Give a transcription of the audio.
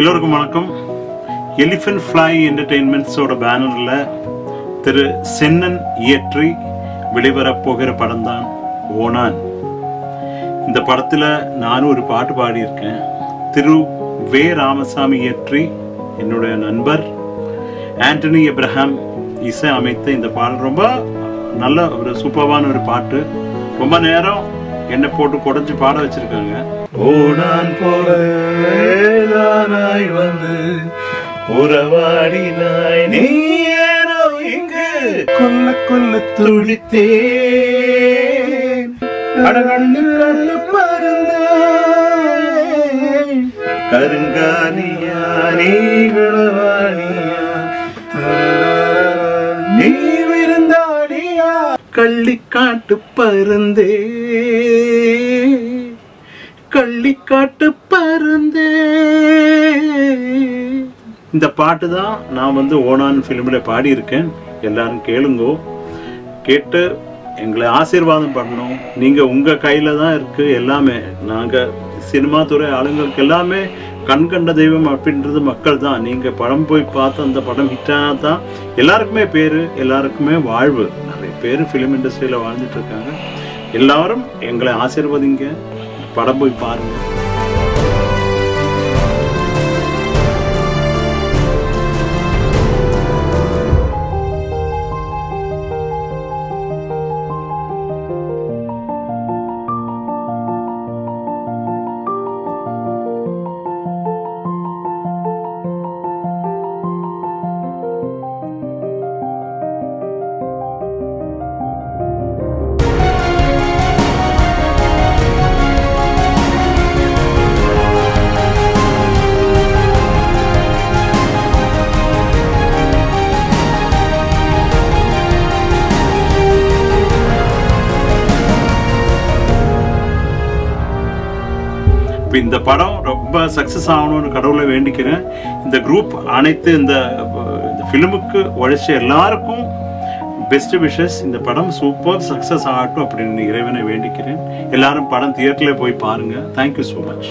எல்லோருக்கும் வணக்கம். Elephant fly என்டர்டெயின்மெண்ட்ஸோட பேனர்ல திரு சென்னன் இயற்றி வெளிவரப்போகிற படம் தான் ஓனான். இந்த படத்துல நானும் ஒரு பாட்டு பாடியிருக்கேன். திரு வே ராமசாமி இயற்றி என்னுடைய நண்பர் ஆண்டனி எப்ரஹாம் இசை அமைத்த இந்த பாடல் ரொம்ப நல்ல ஒரு சூப்பர்வான ஒரு பாட்டு. ரொம்ப நேரம் என்ன போட்டு குடைஞ்சு பாட வச்சிருக்காங்க. ஓனான் போலாய் வந்து உறவாடினாய் நீ ஏனோ இங்கு கொல்ல கொல்ல துடித்தேன் கடகண்ணு பருந்தேன் கருங்காலியா நீ விளவாடியா நீ விருந்தாடியா கள்ளிக்காட்டு பருந்தே கள்ளிக்காட்டு பருந்தே. இந்த பாட்டு தான் நான் ஓனான் ஃபிலிமில் பாடியிருக்கேன். எல்லாரும் கேளுங்கோ. கேட்டு எங்களை ஆசீர்வாதம் பண்ணணும். நீங்கள் உங்கள் கையில் தான் இருக்குது எல்லாமே. நாங்கள் சினிமா துறை ஆளுங்களுக்கு எல்லாமே கண்கண்ட தெய்வம் அப்படின்றது மக்கள் தான். நீங்கள் படம் போய் பார்த்து அந்த படம் ஹிட்டானா தான் எல்லாருக்குமே பேர், எல்லாருக்குமே வாழ்வு. நிறைய பேர் ஃபிலிம் இண்டஸ்ட்ரியில் வாழ்ந்துட்டு இருக்காங்க. எல்லாரும் எங்களை ஆசீர்வதிங்க. படம் போய் பாருங்க. இந்த படம் ரொம்ப சக்சஸ் ஆகணும்னு கடவுளை வேண்டிக்கிறேன். இந்த குரூப் அனைத்து இந்த ஃபிலிமுக்கு உழைச்ச எல்லாருக்கும் பெஸ்ட் விஷஸ். இந்த படம் சூப்பர் சக்சஸ் ஆகட்டும் அப்படின்னு இறைவனை வேண்டிக்கிறேன். எல்லாரும் படம் தியேட்டர்ல போய் பாருங்க. Thank you so much.